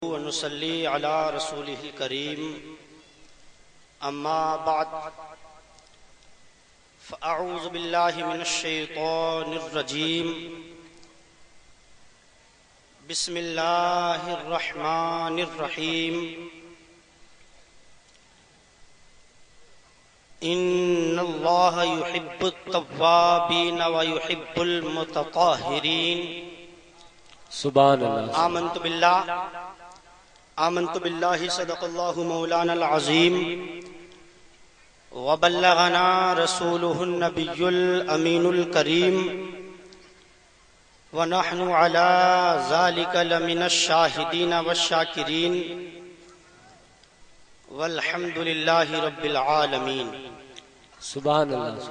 ونصلي على رسوله الكريم أما بعد فأعوذ بالله من الشيطان الرجيم بسم الله الرحمن الرحيم إن الله يحب التوابين ويحب المتطهرين سبحان اللہ. آمنت بالله صدق الله مولانا العظيم وبلغنا رسوله النبي الأمين الكريم ونحن على ذلك لمن الشاهدين والشاكرين والحمد لله رب العالمين. سبحان اللہ.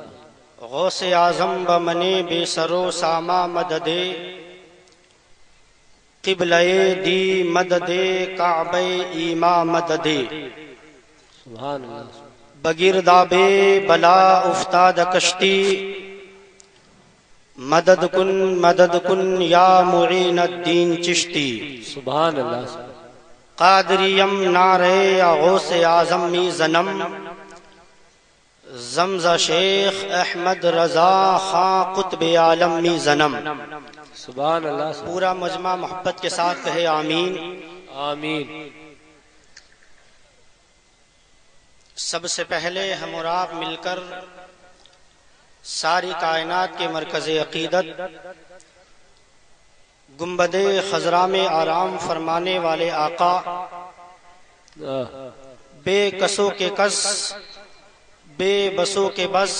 غوث اعظم بمنے بے سرو ساما مددے قبلے دی مددے کعبے ایما مددے سبحان اللہ. بگردابے بلا افتاد کشتی مدد کن یا معین الدین چشتی. سبحان اللہ. قادریم نعرے غوث اعظم می زنم زمزہ شیخ احمد رضا خاں قطب عالم می زنم. سبحان اللہ. پورا مجمع محبت کے ساتھ کہے آمین. آمین. سب سے پہلے ہم اور آپ مل کر ساری کائنات کے مرکز عقیدت گنبد خضرا میں آرام فرمانے والے آقا بے کسوں کے کس بے بسوں کے بس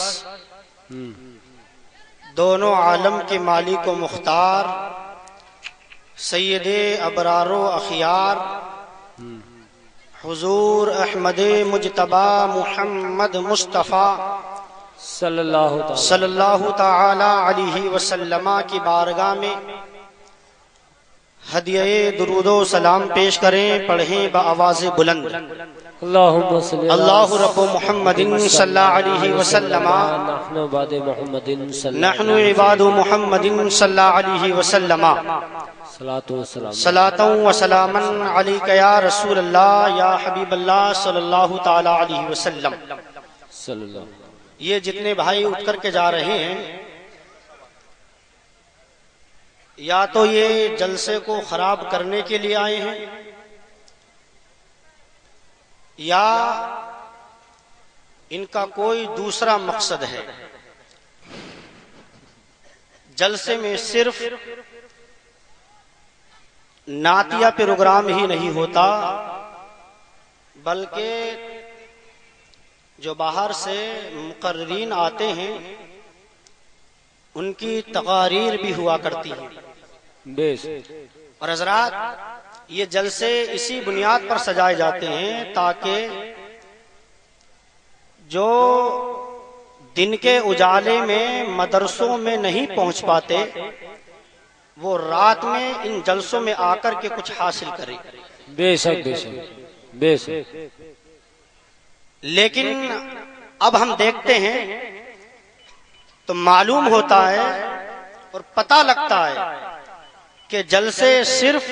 دونوں عالم کے مالک و مختار سید ابرار و اخیار حضور احمد مجتبی محمد مصطفیٰ صلی اللہ تعالی علیہ وسلم کی بارگاہ میں ہدیہ درود و سلام پیش کریں. پڑھیں بآواز بلند اللہ رب محمد صلی اللہ علیہ وسلم نحن عباد محمد صلی اللہ علیہ وسلم صلاۃ و سلاما علیک یا رسول اللہ یا حبیب اللہ صلی اللہ تعالی علیہ وسلم. یہ جتنے بھائی اٹھ کر کے جا رہے ہیں یا تو یہ جلسے کو خراب کرنے کے لیے آئے ہیں یا ان کا کوئی دوسرا مقصد ہے. جلسے میں صرف نعتیہ پروگرام ہی نہیں ہوتا بلکہ جو باہر سے مقررین آتے ہیں ان کی تقاریر بھی ہوا کرتی ہیں. اور حضرات یہ جلسے اسی بنیاد پر سجائے جاتے ہیں تاکہ جو دن کے اجالے میں مدرسوں میں نہیں پہنچ پاتے وہ رات میں ان جلسوں میں آ کر کے کچھ حاصل کریں. بے شک بے شک بے شک. لیکن اب ہم دیکھتے ہیں تو معلوم ہوتا ہے اور پتہ لگتا ہے کہ جلسے صرف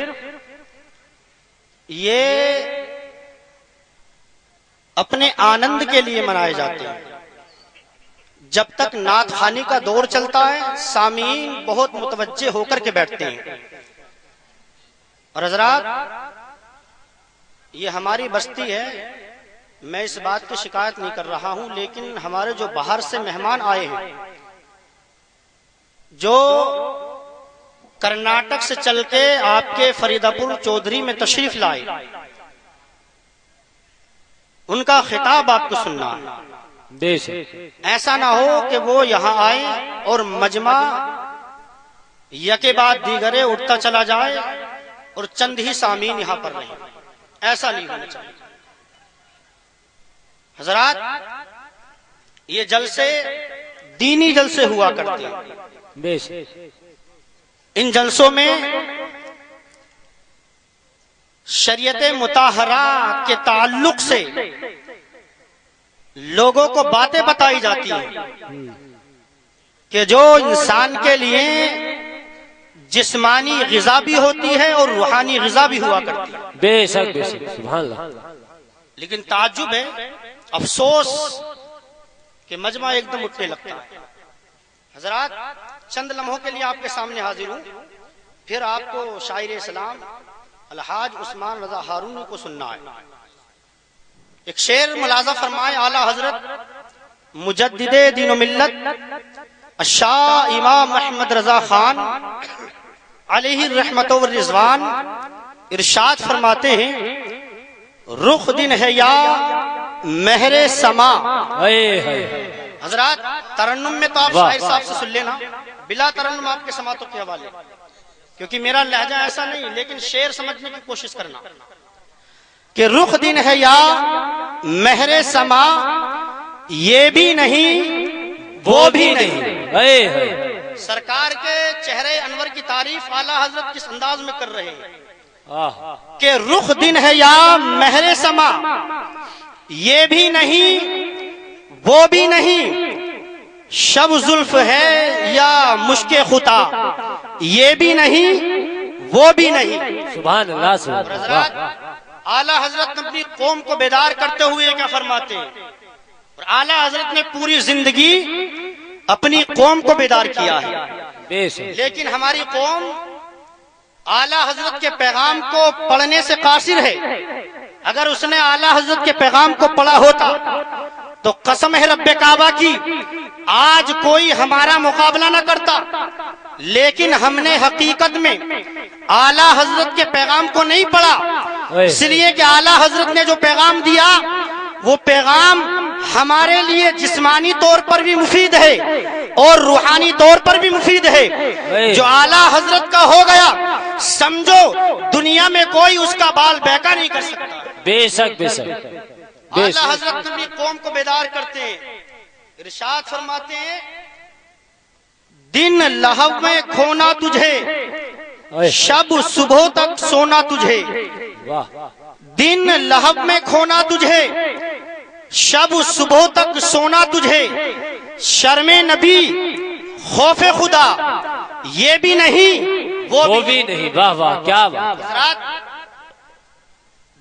یہ اپنے آنند کے لیے منائے جاتے ہیں. جب تک نعت خوانی کا دور چلتا ہے سامعین بہت متوجہ ہو کر کے بیٹھتے ہیں. اور حضرات یہ ہماری بستی ہے، میں اس بات کی شکایت نہیں کر رہا ہوں، لیکن ہمارے جو باہر سے مہمان آئے ہیں جو کرناٹک سے چل کے آپ کے فریدہ پور چودھری میں تشریف لائے ان کا خطاب آپ کو سننا ہے. ایسا نہ ہو کہ وہ یہاں آئے اور مجمع یکے بعد دیگرے اٹھتا چلا جائے اور چند ہی سامعین یہاں پر رہیں. ایسا نہیں ہونا چاہیے. حضرات یہ جلسے دینی جلسے ہوا کرتے ہیں. ان جلسوں میں شریعت مطہرہ کے تعلق سے لوگوں کو باتیں بتائی جاتی ہیں کہ جو انسان کے لیے جسمانی غذا بھی ہوتی ہے اور روحانی غذا بھی ہوا کرتی ہے. بے شک بے شک سبحان اللہ. لیکن تعجب ہے، افسوس کہ مجمع ایک دم اٹھنے لگتا ہے. حضرات چند لمحوں کے لیے آپ کے سامنے حاضر ہوں، پھر آپ کو شاعر اسلام الحاج عثمان رضا ہارونی کو سننا ہے. ایک شعر ملاحظہ فرمائے. اعلی حضرت مجدد دین و ملت الشاہ امام محمد رضا خان علیہ الرحمت و رضوان ارشاد فرماتے ہیں، رخ دن ہے یا مہر سما. حضرات ترنم میں تو آپ شاعر صاحب سے سن لینا، بلا ترنم آپ کے سماعتوں کے حوالے، کیونکہ میرا لہجہ ایسا نہیں، لیکن شعر سمجھنے کی کوشش کرنا کہ رخ دن ہے یا مہر سما، یہ بھی نہیں وہ بھی نہیں. سرکار کے چہرے انور کی تعریف اعلی حضرت کس انداز میں کر رہے ہیں کہ رخ دن ہے یا مہر سما، یہ بھی نہیں وہ بھی نہیں، شب زلف ہے یا مشک خطا، یہ بھی نہیں وہ بھی نہیں. سبحان اللہ سبحان اللہ. اعلی حضرت اپنی قوم کو بیدار کرتے ہوئے کیا فرماتے ہیں؟ اور اعلی حضرت نے پوری زندگی اپنی قوم کو بیدار کیا ہے، لیکن ہماری قوم اعلی حضرت کے پیغام کو پڑھنے سے قاصر ہے. اگر اس نے اعلی حضرت کے پیغام کو پڑھا ہوتا تو قسم ہے رب کعبہ کی آج کوئی ہمارا مقابلہ نہ کرتا. لیکن ہم نے حقیقت میں اعلی حضرت کے پیغام کو نہیں پڑھا، اس لیے کہ اعلی حضرت نے جو پیغام دیا وہ پیغام ہمارے لیے جسمانی طور پر بھی مفید ہے اور روحانی طور پر بھی مفید ہے. جو اعلی حضرت کا ہو گیا سمجھو دنیا میں کوئی اس کا بال بیکا نہیں کر سکتا. بے شک بے شک. اعلی حضرت اپنی قوم کو بیدار کرتے ہیں، ارشاد فرماتے ہیں، دن لہو میں کھونا تجھے، شب صبح تک سونا تجھے. دن لہو میں کھونا تجھے، شب صبح تک سونا تجھے، شرم نبی خوف خدا، یہ بھی نہیں وہ بھی نہیں. واہ واہ کیا بات.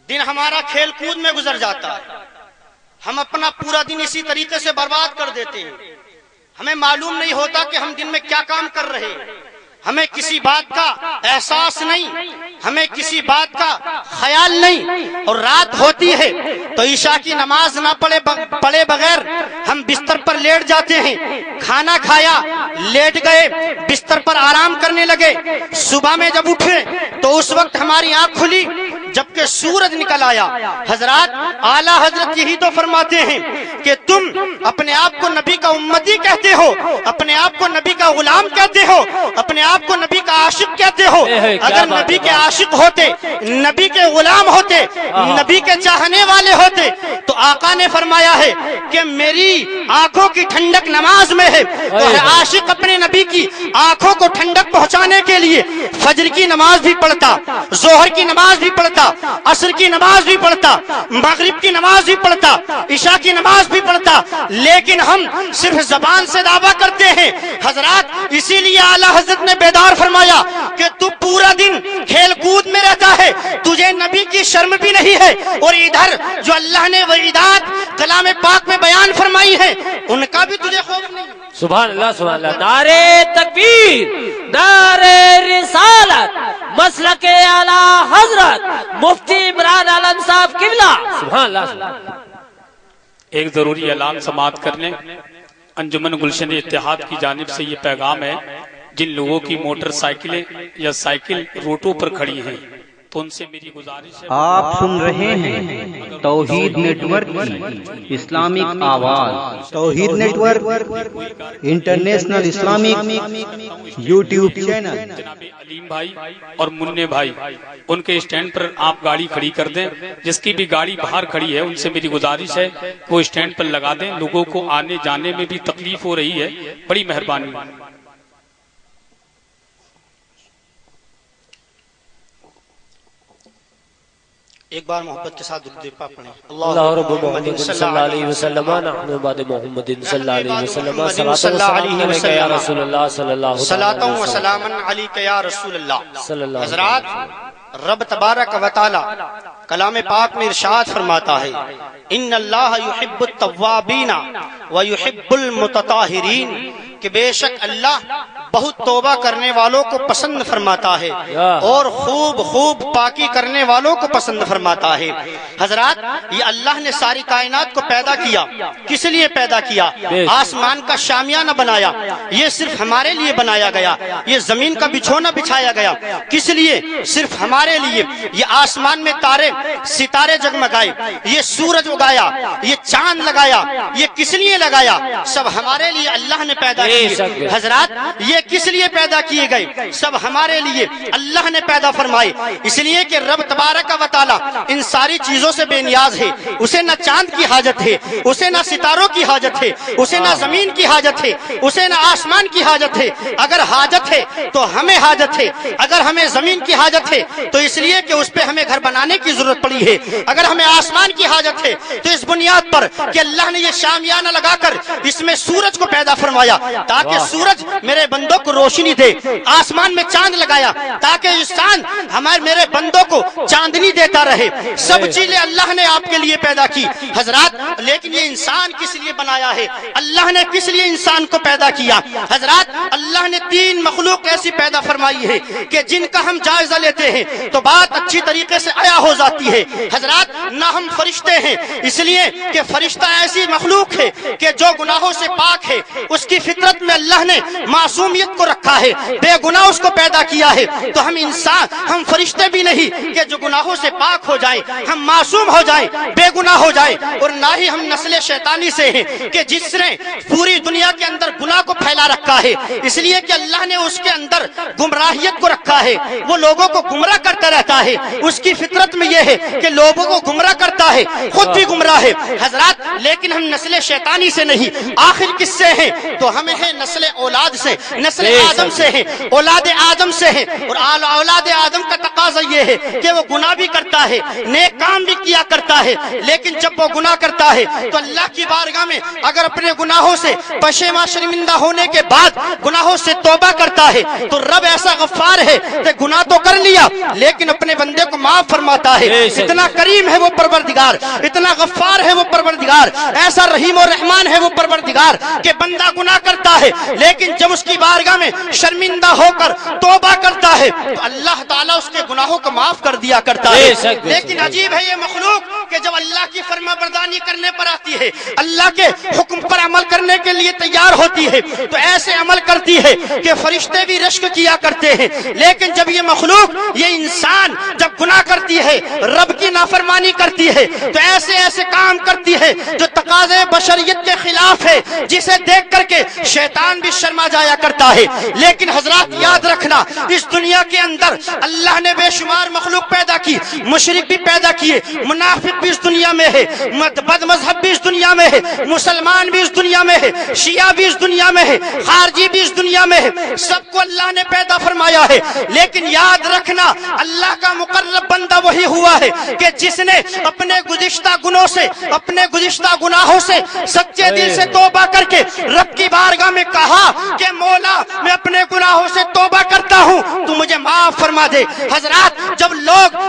دن ہمارا کھیل کود میں گزر جاتا ہے، ہم اپنا پورا دن اسی طریقے سے برباد کر دیتے ہیں. ہمیں معلوم نہیں ہوتا کہ ہم دن میں کیا کام کر رہے ہیں، ہمیں کسی بات کا احساس نہیں، ہمیں کسی بات کا خیال نہیں. اور رات ہوتی ہے تو عشاء کی نماز نہ پڑھے بغیر ہم بستر پر لیٹ جاتے ہیں. کھانا کھایا، لیٹ گئے، بستر پر آرام کرنے لگے. صبح میں جب اٹھے تو اس وقت ہماری آنکھ کھلی جبکہ سورج نکل آیا. حضرات اعلی حضرت یہی تو فرماتے ہیں کہ تم اپنے آپ کو نبی کا امتی کہتے ہو، اپنے آپ کو نبی کا غلام کہتے ہو، اپنے آپ کو نبی کا عاشق کہتے ہو. اگر نبی کے عاشق ہوتے، نبی کے غلام ہوتے، نبی کے چاہنے والے ہوتے تو آقا نے فرمایا ہے کہ میری آنکھوں کی ٹھنڈک نماز میں ہے. تو عاشق اپنے نبی کی آنکھوں کو ٹھنڈک پہنچانے کے لیے فجر کی نماز بھی پڑھتا، ظہر کی نماز بھی پڑھتا، عصر کی نماز بھی پڑھتا، مغرب کی نماز بھی پڑھتا، عشاء کی نماز بھی پڑھتا. لیکن ہم صرف زبان سے دعویٰ کرتے ہیں. حضرات اسی لیے اعلی حضرت نے بیدار فرمایا کہ تو پورا دن کھیل کود میں رہتا ہے، تجھے نبی کی شرم بھی نہیں ہے، اور ادھر جو اللہ نے وعیدات کلام پاک میں بیان فرمائی ہے ان کا بھی تجھے خوف نہیں. سبحان اللہ سبحان اللہ. نعرے تکبیر، نعرے رسالت، مسلک اعلی حضرت مفتی عمران عالم صاحب قبلہ. سبحان اللہ سبحان اللہ. ایک ضروری اعلان سماعت کر لیں. انجمن گلشن اتحاد کی جانب سے یہ پیغام ہے، جن لوگوں کی موٹر سائیکلیں یا سائیکل روٹوں پر کھڑی ہیں تو ان سے میری گزارش ہے. آپ سن رہے ہیں توحید نیٹ ورک کی اسلامک آواز. Tauheed network international Islamic YouTube channel. جناب علیم بھائی اور منع بھائی ان کے اسٹینڈ پر آپ گاڑی کھڑی کر دیں. جس کی بھی گاڑی باہر کھڑی ہے ان سے میری گزارش ہے وہ اسٹینڈ پر لگا دیں. لوگوں کو آنے جانے میں بھی تکلیف ہو رہی ہے، بڑی مہربانی. ایک بار محبت کے ساتھ درود پاک پڑھیں. اللہ رب محمد صلی اللہ علیہ وسلم نحن بعد محمد صلی اللہ علیہ وسلم صلاۃ علیک یا رسول اللہ صلی اللہ علیہ وسلم صلاۃ و سلام علیک یا رسول اللہ صلی اللہ. حضرات، رب تبارک و تعالی کلام پاک میں ارشاد فرماتا ہے ان اللہ یحب التوابین و یحب المتطہرین، کہ بے شک اللہ بہت توبہ کرنے والوں کو پسند فرماتا ہے اور خوب خوب پاکی کرنے والوں کو پسند فرماتا ہے. حضرات، یہ اللہ نے ساری کائنات کو پیدا کیا، کس لیے پیدا کیا؟ آسمان کا شامیانہ بنایا، یہ صرف ہمارے لیے بنایا گیا. یہ زمین کا بچھونا بچھایا گیا، کس لیے؟ صرف ہمارے لیے. یہ آسمان میں تارے ستارے جگمگائے، یہ سورج اگایا، یہ چاند لگایا، یہ کس لیے لگایا؟ سب ہمارے لیے اللہ نے پیدا کیے. حضرات، یہ کس لیے پیدا کیے گئے؟ سب ہمارے لیے اللہ نے پیدا فرمائے. اس لیے کہ رب تبارک و تعالی ان ساری چیزوں سے بے نیاز ہے. اسے نہ چاند کی حاجت ہے، اسے نہ ستاروں کی حاجت ہے، اسے نہ زمین کی حاجت ہے، اسے نہ آسمان کی حاجت ہے. اگر حاجت ہے تو ہمیں حاجت ہے. اگر ہمیں زمین کی حاجت ہے تو اس لیے کہ اس پہ ہمیں گھر بنانے کی ضرورت پڑی ہے. اگر ہمیں آسمان کی حاجت ہے تو اس بنیاد پر کہ اللہ نے یہ شامیانہ لگا کر اس میں سورج کو پیدا فرمایا تاکہ سورج میرے بندوں کو روشنی دے. آسمان میں چاند لگایا تاکہ اس چاند ہمارے میرے بندوں کو چاندنی دیتا رہے. سب چیزیں اللہ نے آپ کے لیے پیدا کی. حضرات، لیکن یہ انسان کس لیے بنایا ہے؟ اللہ نے کس لیے انسان کو پیدا کیا؟ حضرات، اللہ نے 3 مخلوق ایسی پیدا فرمائی ہے کہ جن کا ہم جائزہ لیتے ہیں تو بات اچھی طریقے سے عیا ہو جاتی ہے. حضرات، نہ ہم فرشتے ہیں، اس لیے کہ فرشتہ ایسی مخلوق ہے کہ جو گناہوں سے پاک ہے. اس کی فطرت میں اللہ نے معصومیت کو رکھا ہے، بے گناہ اس کو پیدا کیا ہے. تو ہم انسان، ہم فرشتے بھی نہیں کہ جو گناہوں سے پاک ہو جائیں، ہم معصوم ہو جائیں، بے گناہ ہو جائیں. اور نہ ہی ہم نسل شیطانی سے ہیں کہ جس نے پوری دنیا کے اندر گناہ کو پھیلا رکھا ہے. اس لیے کہ اللہ نے اس کے اندر گمراہیت کو رکھا ہے، وہ لوگوں کو گمراہ کرتا رہتا ہے. اس کی فطرت میں یہ ہے کہ لوگوں کو گمراہ کرتا ہے، خود بھی گمراہ ہے. حضرات، لیکن ہم نسل شیطانی سے نہیں. آخر کس سے ہیں؟ تو ہمیں ہے نسل اولاد سے، نسل آدم سے ہیں، اولاد آدم سے ہیں. اور اولاد آدم کا تقاضا یہ ہے کہ وہ گناہ بھی کرتا ہے، نیک کام بھی کیا کرتا ہے. لیکن جب وہ گناہ کرتا ہے تو اللہ کی بارگاہ میں اگر اپنے گناہوں سے پشیماں شرمندہ ہونے کے بعد گناہوں سے توبہ کرتا ہے تو رب ایسا غفار ہے کہ گناہ تو کر لیا لیکن اپنے بندے کو معاف فرماتا ہے. اتنا کریم ہے وہ پروردگار، اتنا غفار ہے وہ پروردگار، ایسا رحیم و رحمان ہے وہ پروردگار کہ بندہ گناہ کرتا ہے لیکن جب اس کی بارگاہ میں شرمندہ ہو کر توبہ کرتا ہے تو اللہ تعالیٰ اس کے گناہوں کو معاف کر دیا کرتا ہے. لیکن عجیب ہے یہ مخلوق کہ جب اللہ کی فرما برداری کرنے پر آتی ہے، اللہ کے حکم پر عمل کرنے کے لیے تیار ہوتی ہے تو ایسے عمل کرتی ہے کہ فرشتے بھی رشک کیا کرتے ہیں. لیکن جب یہ مخلوق، یہ انسان جب گناہ کرتی ہے، رب کی نافرمانی کرتی ہے تو ایسے ایسے کام کرتی ہے جو تقاضے بشریت کے خلاف ہے، جسے دیکھ کر کے شیطان بھی شرما جایا کرتا ہے. لیکن حضرات یاد رکھنا، اس دنیا کے اندر اللہ نے بے شمار مخلوق پیدا کی. مشرک بھی پیدا کیے، منافق بھی اس دنیا میں ہے، بد مذہب بھی اس دنیا میں ہے، مسلمان بھی اس دنیا میں ہے، شیعہ بھی اس دنیا میں ہے، خارجی بھی اس دنیا میں ہے. سب کو اللہ نے پیدا فرمایا ہے. لیکن یاد رکھنا، اللہ کا مقرب بندہ وہی ہوا ہے کہ جس نے اپنے گزشتہ گناہوں سے، اپنے گزشتہ گناہوں سے سچے دل سے توبہ کر کے رب کی بارگاہ میں کہا کہ مولا میں اپنے گناہوں سے توبہ کرتا ہوں، تو مجھے معاف فرما دے. حضرات،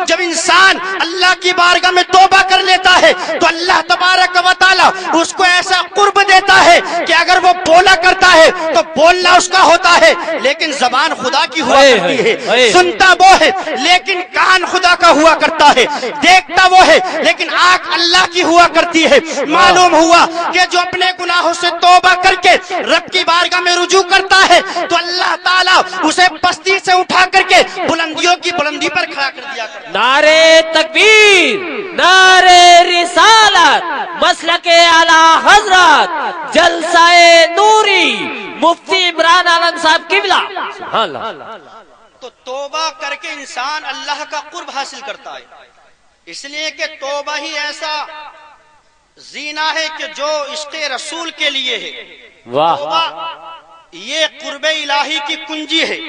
جب انسان اللہ کی بارگاہ میں توبہ کر لیتا ہے تو اللہ تبارک و تعالی اس کو ایسا قرب دیتا ہے کہ اگر وہ بولا کرتا ہے تو بولنا اس کا ہوتا ہے لیکن زبان خدا کی ہوا کرتی ہے، سنتا وہ ہے لیکن کان خدا کا ہوا کرتا ہے، دیکھتا وہ ہے لیکن آنکھ اللہ کی ہوا کرتی ہے. معلوم ہوا کہ جو اپنے گناہوں سے توبہ کر کے رب کی بارگاہ میں رجوع کرتا ہے تو اللہ تعالیٰ اسے پستی سے اٹھا کر کے بلندیوں کی بلندی پر کھڑا کر دیا کرتا ہے. نعرے تکبیر، نعرے رسالت، مسلک اعلی حضرت، جلسہ نوری، مفتی عمران عالم صاحب قبلہ. سبحان اللہ. تو توبہ کر کے انسان اللہ کا قرب حاصل کرتا ہے، اس لیے کہ توبہ ہی ایسا زینہ ہے کہ جو عشق رسول کے لیے ہے. توبہ یہ قرب الہی کی کنجی ہے.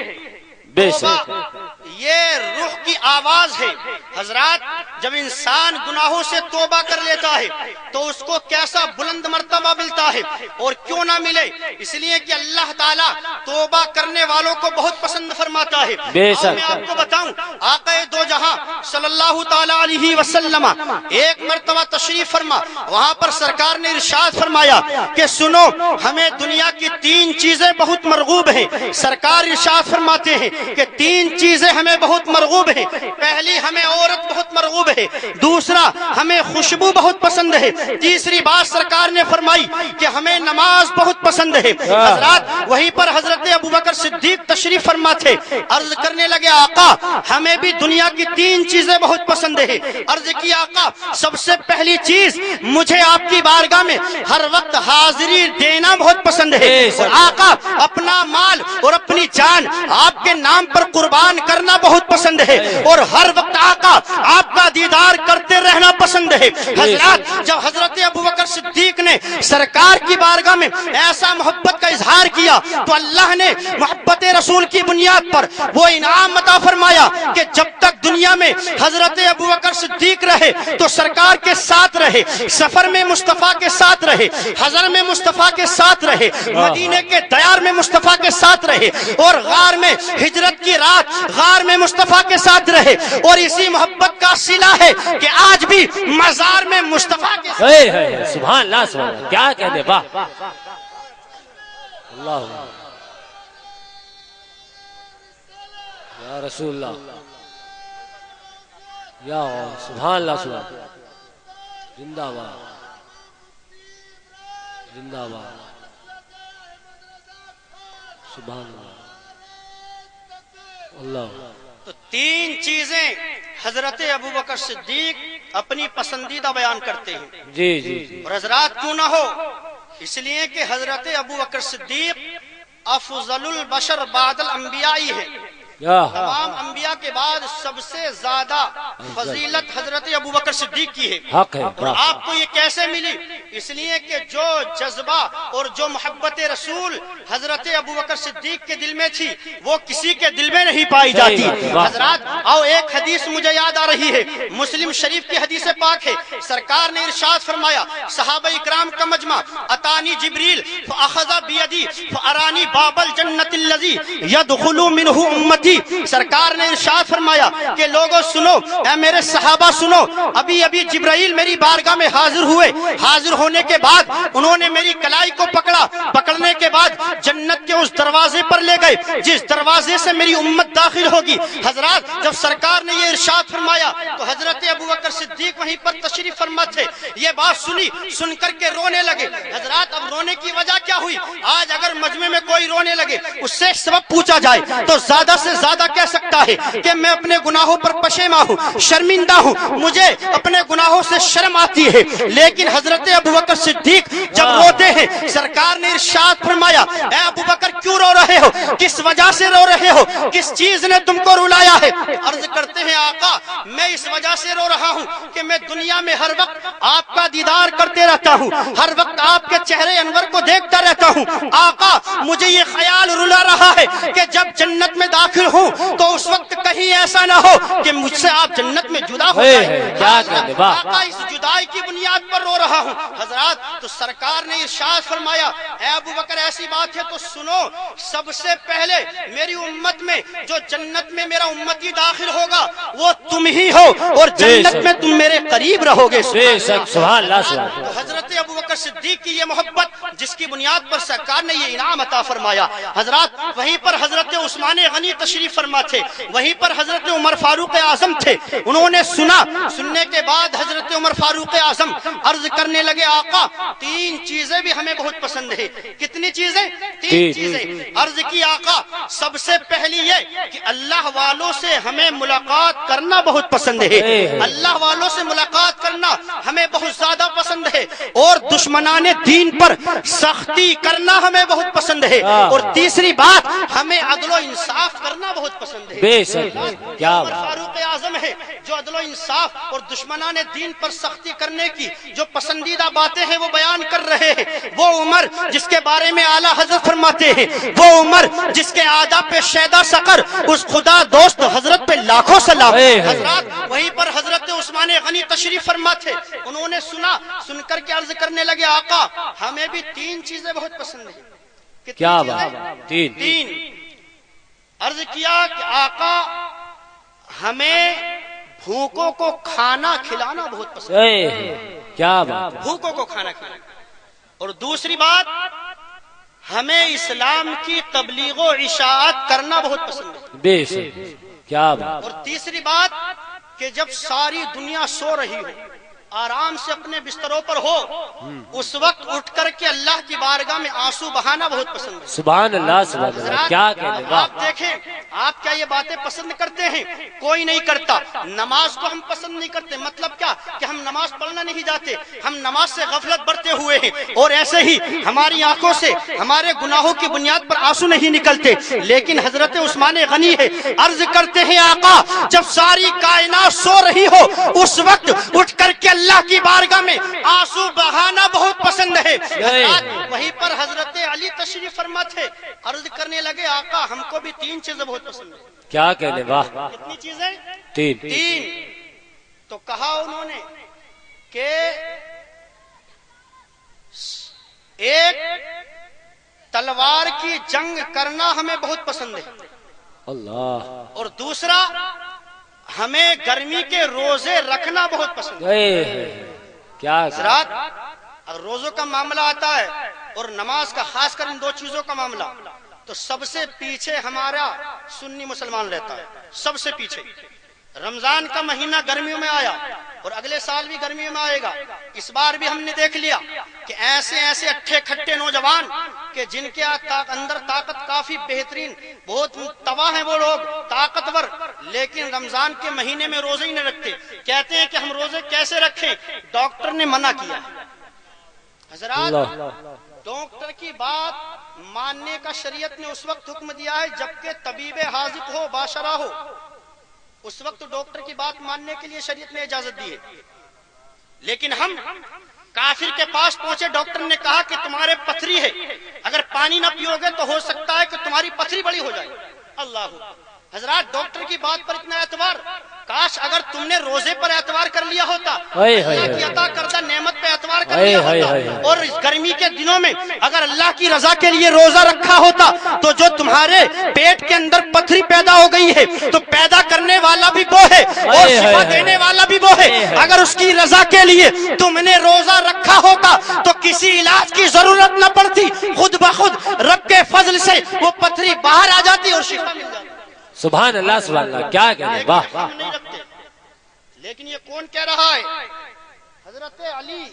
یہ روح کی آواز ہے۔ حضرات جب انسان گناہوں سے توبہ کر لیتا ہے تو اس کو کیسا بلند مرتبہ ملتا ہے، اور کیوں نہ ملے، اس لیے کہ اللہ تعالیٰ توبہ کرنے والوں کو بہت پسند فرماتا ہے۔ اور میں آپ کو بتاؤں، آقا دو جہاں صلی اللہ تعالی علیہ وسلم ایک مرتبہ تشریف فرما، وہاں پر سرکار نے ارشاد فرمایا کہ سنو، ہمیں دنیا کی 3 چیزیں بہت مرغوب ہیں۔ سرکار ارشاد فرماتے ہیں کہ 3 چیزیں ہمیں بہت مرغوب ہیں۔ پہلی، ہمیں عورت بہت مرغوب ہے۔ دوسرا، ہمیں خوشبو بہت پسند ہے۔ تیسری بات سرکار نے فرمائی کہ ہمیں نماز بہت پسند ہے۔ حضرات وہیں پر حضرت ابوبکر صدیق تشریف فرما تھے، عرض کرنے لگے آقا ہمیں بھی دنیا کی 3 چیزیں بہت پسند ہے۔ عرض کی آقا سب سے پہلی چیز، مجھے آپ کی بارگاہ میں ہر وقت حاضری دینا بہت پسند ہے، اور آقا اپنا مال اور اپنی جان آپ کے نام پر قربان کرنا بہت پسند ہے، اور ہر وقت آقا آپ کا دیدار کرتے رہنا پسند ہے۔ حضرات جب حضرت ابوبکر صدیق نے سرکار کی بارگاہ میں ایسا محبت کا اظہار کیا تو اللہ نے محبت رسول کی بنیاد پر وہ انعام عطا فرمایا کہ جب تک دنیا میں حضرت ابوبکر صدیق رہے تو سرکار کے ساتھ رہے، سفر میں مصطفیٰ کے ساتھ رہے، حضر میں مصطفیٰ کے ساتھ رہے، مدینے کے دیار میں مصطفیٰ کے ساتھ رہے، اور غار میں ہجرت کی رات غار میں مصطفیٰ کے ساتھ رہے، اور اسی محبت کا صلہ ہے کہ آج بھی مزار میں مصطفیٰ کے ساتھ۔ سبحان اللہ، سبحان اللہ، کیا کہتے، واہ اللہ یا رسول اللہ، یا سبحان اللہ، سبحان اللہ، زندہ باد، زندہ باد، سبحان اللہ، اللہ۔ تو 3 چیزیں حضرت ابوبکر صدیق اپنی پسندیدہ بیان کرتے ہیں۔ جی جی، اور حضرات کیوں نہ ہو، اس لیے کہ حضرت ابوبکر صدیق افضل البشر بعد الانبیاء ہے۔ تمام انبیاء کے بعد سب سے زیادہ فضیلت حضرت ابوبکر صدیق کی ہے۔ حق ہے۔ اور آپ کو یہ کیسے ملی؟ اس لیے کہ جو جذبہ اور جو محبت رسول حضرت ابوبکر صدیق کے دل میں تھی وہ کسی کے دل میں نہیں پائی جاتی۔ حضرات آؤ ایک حدیث مجھے یاد آ رہی ہے، مسلم شریف کی حدیث پاک ہے، سرکار نے ارشاد فرمایا، صحابہ اکرام کا مجمع، اتانی جبریل فاخذ بیدی فارانی باب الجنت الذی یدخل منہ امتی۔ سرکار نے ارشاد فرمایا کہ لوگوں سنو، اے میرے صحابہ سنو، ابھی ابھی جبرائیل میری بارگاہ میں حاضر ہوئے، حاضر ہونے کے بعد انہوں نے میری کلائی کو پکڑا، پکڑنے کے بعد جنت کے اس دروازے پر لے گئے جس دروازے سے میری امت داخل ہوگی۔ حضرات جب سرکار نے یہ ارشاد فرمایا تو حضرت ابوبکر صدیق وہیں پر تشریف فرما تھے، یہ بات سن کر کے رونے لگے۔ حضرات اب رونے کی وجہ کیا ہوئی؟ آج اگر مجمع میں کوئی رونے لگے اس سے سبب پوچھا جائے تو زیادہ سے زیادہ کہہ سکتا ہے کہ میں اپنے گناہوں پر پشیماں ہوں، شرمندہ ہوں، مجھے اپنے گناہوں سے شرم آتی ہے۔ لیکن حضرت ابوبکر صدیق جب روتے ہیں سرکار نے ارشاد فرمایا، اے ابوبکر کیوں رو رہے ہو؟ کس وجہ سے رو رہے ہو؟ کس چیز نے تم کو رلایا ہے؟ عرض کرتے ہیں آقا میں اس وجہ سے رو رہا ہوں کہ میں دنیا میں ہر وقت آپ کا دیدار کرتے رہتا ہوں، ہر وقت آپ کے چہرے انور کو دیکھتا رہتا ہوں۔ آقا مجھے یہ خیال رلا رہا ہے کہ جب جنت میں داخل ہوں تو اس وقت کہیں ایسا نہ ہو کہ مجھ سے آپ جنت میں جدا ہو جائیں۔ آقا اس جدائی کی بنیاد پر رو رہا ہوں۔ حضرات تو سرکار نے ارشاد فرمایا، اے ابوبکر ایسی بات ہے تو سنو، سب سے پہلے میری امت میں جو جنت میں میرا امتی داخل ہوگا وہ تم ہی ہو، اور جنت میں تم میرے قریب رہو گے۔ سبحان اللہ۔ حضرت ابوبکر صدیق کی یہ محبت جس کی بنیاد پر سرکار نے یہ انعام عطا فرمایا۔ حضرات وہیں پر حضرت عثمان غنی تشریف فرما تھے، وہیں پر حضرت عمر فاروق اعظم تھے، انہوں نے سننے کے بعد حضرت عمر فاروق اعظم عرض کرنے لگے، آقا 3 چیزیں بھی ہمیں بہت پسند ہے۔ کتنی چیزیں؟ 3 چیزیں۔ عرض کی آقا سب سے پہلی یہ کہ اللہ والوں سے ہمیں ملاقات کرنا بہت پسند ہے، اللہ والوں سے ملاقات کرنا ہمیں بہت زیادہ پسند ہے، اور دشمنان دین پر سختی کرنا ہمیں بہت پسند ہے، اور تیسری بات ہمیں عدل و انصاف کرنا بہت پسند ہے۔ بے شک کیا فاروق اعظم ہے جو عدل و انصاف اور دشمنان دین پر سختی کرنے کی جو پسندیدہ باتیں ہیں وہ بیان کر رہے ہیں. وہ عمر جس کے بارے میں اعلیٰ حضرت فرماتے ہیں، وہ عمر جس کے آداب پہ شیدا سقر اس خدا دوست حضرت پہ لاکھوں سلام. حضرات وہیں پر حضرت عثمان غنی تشریف فرما تھے. انہوں نے سن کر کے عرض کرنے لگے آقا ہمیں بھی 3 چیزیں بہت پسند ہیں. کیا بات؟ 3. عرض کیا کہ آقا ہمیں بھوکوں کو کھانا کھلانا بہت پسند ہے. کیا بات؟ بھوکوں کو کھانا کھلانا. اور دوسری بات ہمیں اسلام کی تبلیغ و اشاعت کرنا بہت پسند ہے. بے شک. کیا بات؟ اور تیسری بات کہ جب ساری دنیا سو رہی ہو، آرام سے اپنے بستروں پر ہو، اس وقت اٹھ کر کے اللہ کی بارگاہ میں آنسو بہانا بہت پسند ہے. سبحان اللہ سبحان اللہ. کیا کہتے ہیں؟ آپ دیکھیں آپ کیا یہ باتیں پسند کرتے ہیں؟ کوئی نہیں کرتا. نماز کو ہم پسند نہیں کرتے. مطلب کیا کہ ہم نماز پڑھنا نہیں جاتے، ہم نماز سے غفلت برتے ہوئے ہیں. اور ایسے ہی ہماری آنکھوں سے ہمارے گناہوں کی بنیاد پر آنسو نہیں نکلتے. لیکن حضرت عثمان غنی ہے، عرض کرتے ہیں آقا جب ساری کائنات سو رہی ہو اس وقت اٹھ کر کے اللہ کی بارگاہ میں آنسو بہانا بہت پسند ہے. وہیں پر حضرت علی تشریف فرما تھے، عرض کرنے لگے آقا ہم کو بھی 3 چیزیں بہت پسند ہیں. کیا کہتے؟ واہ. کتنی چیزیں؟ 3. تو کہا انہوں نے کہ ایک تلوار کی جنگ کرنا ہمیں بہت پسند ہے. اللہ. اور دوسرا ہمیں گرمی کے روزے رکھنا بہت پسند ہے. کیا حضرات اگر روزوں کا معاملہ آتا ہے اور نماز کا، خاص کر ان 2 چیزوں کا معاملہ، تو سب سے پیچھے ہمارا سنی مسلمان رہتا ہے. سب سے پیچھے. رمضان کا مہینہ گرمیوں میں آیا اور اگلے سال بھی گرمیوں میں آئے گا. اس بار بھی ہم نے دیکھ لیا کہ ایسے اٹھے کھٹے نوجوان کہ جن کے اندر طاقت کافی بہترین، بہت تواہ ہیں وہ لوگ، طاقتور، لیکن رمضان کے مہینے میں روزے ہی نہیں رکھتے. کہتے ہیں کہ ہم روزے کیسے رکھیں؟ ڈاکٹر نے منع کیا. حضرات ڈاکٹر کی بات ماننے کا شریعت نے اس وقت حکم دیا ہے جبکہ طبیب حاذق ہو، باشرہ ہو. اس وقت ڈاکٹر کی بات ماننے کے لیے شریعت نے اجازت دی ہے. لیکن ہم کافر کے پاس پہنچے، ڈاکٹر نے کہا کہ تمہارے پتھری ہے، اگر پانی نہ پیو گے تو ہو سکتا ہے کہ تمہاری پتھری بڑی ہو جائے. اللہ. حضرات ڈاکٹر کی بات پر اتنا اعتبار، کاش اگر تم نے روزے پر اعتبار کر لیا ہوتا، اللہ کی عطا کردہ نعمت پہ اعتبار کر لیا ہوتا، اور اس گرمی کے دنوں میں اگر اللہ کی رضا کے لیے روزہ رکھا ہوتا تو جو تمہارے پیٹ کے اندر پتھری پیدا ہو گئی ہے تو پیدا کرنے والا بھی وہ ہے اور شفا دینے والا بھی وہ ہے. اگر اس کی رضا کے لیے تم نے روزہ رکھا ہوتا تو کسی علاج کی ضرورت نہ پڑتی، خود بخود رب کے فضل سے وہ پتھری باہر آ جاتی اور شفا مل جاتی. سبحان اللہ سبحان اللہ. کیا کہتے ہیں؟ واہ. لیکن یہ کون کہہ رہا ہے؟ حضرت علی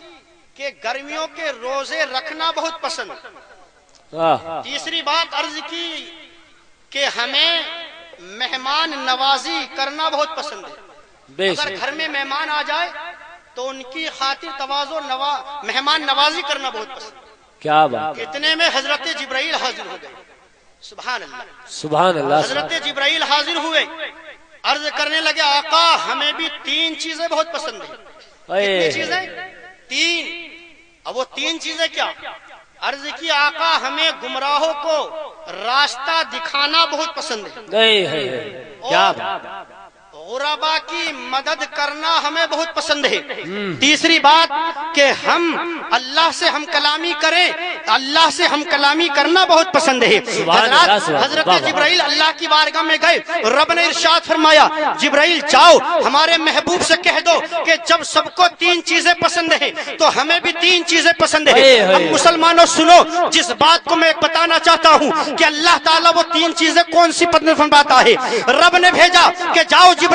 کہ گرمیوں کے روزے رکھنا بہت پسند. تیسری بات عرض کی کہ ہمیں مہمان نوازی کرنا بہت پسند ہے. اگر گھر میں مہمان آ جائے تو ان کی خاطر تواضع مہمان نوازی کرنا بہت پسند. کیا بات؟ اتنے میں حضرت جبرائیل حاضر ہو گئے. سبحان اللہ سبحان اللہ. حضرت جبرائیل حاضر ہوئے، عرض کرنے لگے آقا ہمیں بھی 3 چیزیں بہت پسند ہیں. کتنی چیزیں؟ 3. اب وہ 3 چیزیں کیا؟ عرض کی آقا ہمیں گمراہوں کو راستہ دکھانا بہت پسند ہے. کیا غربا کی مدد کرنا ہمیں بہت پسند ہے. تیسری بات کہ ہم اللہ سے ہم کلامی کریں، اللہ سے ہم کلامی کرنا بہت پسند ہے. حضرت جبرائیل اللہ کی بارگاہ میں گئے، رب نے ارشاد فرمایا جبرائیل جاؤ ہمارے محبوب سے کہہ دو کہ جب سب کو 3 چیزیں پسند ہیں تو ہمیں بھی 3 چیزیں پسند ہیں. اب مسلمانوں سنو جس بات کو میں بتانا چاہتا ہوں کہ اللہ تعالیٰ وہ 3 چیزیں کون سی پسند فرماتا ہے. رب نے بھیجا کہ جاؤ جبرائیل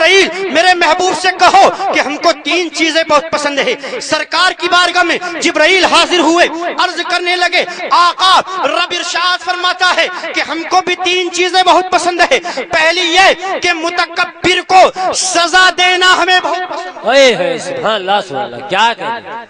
میرے محبوب سے کہو کہ ہم کو 3 چیزیں بہت پسند ہے. سرکار کی بارگاہ میں جبرائیل حاضر ہوئے، عرض کرنے لگے آقا رب ارشاد فرماتا ہے کہ ہم کو بھی 3 چیزیں بہت پسند ہے. پہلی یہ کہ متکبر کو سزا دینا ہمیں بہت پسند ہے. سبحان اللہ سبحان اللہ. کیا کہتے ہیں؟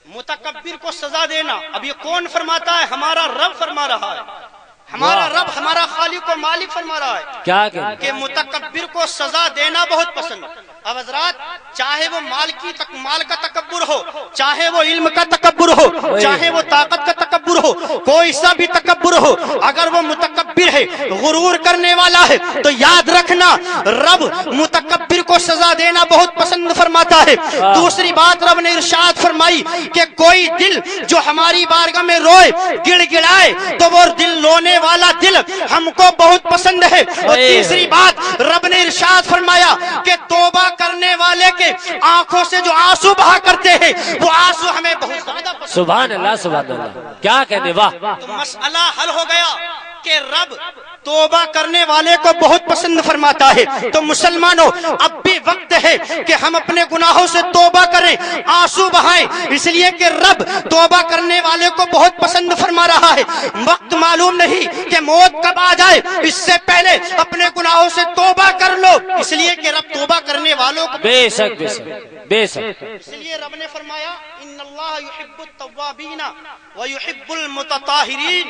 متکبر کو سزا دینا. اب یہ کون فرماتا ہے؟ ہمارا رب فرما رہا ہے. ہمارا رب ہمارا خالق و مالک فرما رہا ہے کیا کہ متکبر کو سزا دینا بہت پسند. اب حضرات چاہے وہ مال کا تکبر ہو، چاہے وہ علم کا تکبر ہو، چاہے وہ طاقت کا تکبر ہو، کوئی سا بھی تکبر ہو، اگر وہ متکبر ہے، غرور کرنے والا ہے، تو یاد رکھنا رب متکبر کو سزا دینا بہت پسند فرماتا ہے۔ دوسری بات رب نے ارشاد فرمائی کہ کوئی دل جو ہماری بارگاہ میں روئے گڑ گڑائے تو وہ دل رونے والا دل ہم کو بہت پسند ہے۔ اور تیسری بات رب نے ارشاد فرمایا کہ توبہ کرنے والے کے آنکھوں سے جو آنسو بہا کرتے ہیں وہ آنسو ہمیں بہت زیادہ پسند۔ سبحان اللہ سبحان اللہ، کیا کہنے، واہ۔ تو مسئلہ حل ہو گیا کہ رب توبہ کرنے والے کو بہت پسند فرماتا ہے۔ تو مسلمانوں اب بھی وقت ہے کہ ہم اپنے گناہوں سے توبہ کریں، آنسو بہائیں، اس لیے کہ رب توبہ کرنے والے کو بہت پسند فرما رہا ہے۔ وقت معلوم نہیں کہ موت کب آ جائے، اس سے پہلے اپنے گناہوں سے توبہ کر لو، اس لیے کہ رب توبہ کرنے والوں کو بے شک بے شک بے شک، اس لیے رب نے فرمایا ان اللہ یحب التوابین ویحب المتطہرین،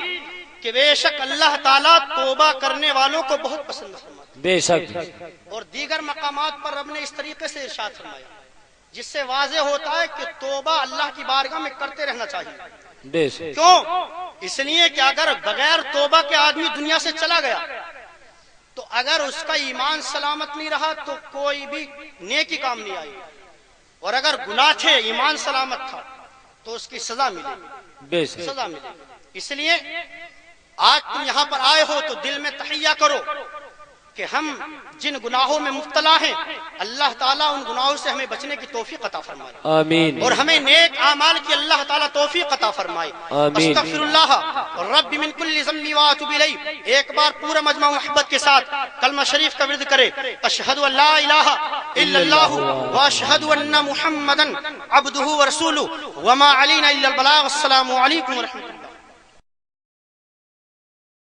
کہ بے شک اللہ تعالیٰ توبہ کرنے والوں کو بہت پسند فرماتا ہے۔ بے شک۔ اور دیگر مقامات پر رب نے اس طریقے سے ارشاد فرمایا جس سے واضح ہوتا ہے کہ توبہ اللہ کی بارگاہ میں کرتے رہنا چاہیے۔ بے شک۔ کیوں؟ اس لیے کہ اگر بغیر توبہ کے آدمی دنیا سے چلا گیا تو اگر اس کا ایمان سلامت نہیں رہا تو کوئی بھی نیکی کام نہیں آئی، اور اگر گناہ تھے ایمان سلامت تھا تو اس کی سزا ملے، بے شک۔ سزا ملے۔ اس لیے آج تم یہاں پر آئے ہو تو دل میں تحیہ کرو کہ ہم جن گناہوں میں مبتلا ہیں اللہ تعالیٰ ان گناہوں سے ہمیں بچنے کی توفیق عطا فرمائے، آمین، اور ہمیں نیک اعمال کی اللہ تعالیٰ توفیق عطا فرمائے۔ آمین۔ استغفر اللہ رب من کل ذنب واتوب الیہ۔ ایک بار پورا مجمع محبت کے ساتھ کلمہ شریف کا ورد کرے، اشہد ان لا الہ الا اللہ واشہد ان محمدا عبدہ ورسولہ وما علینا الا البلاغ۔ السلام علیکم ورحمۃ اللہ۔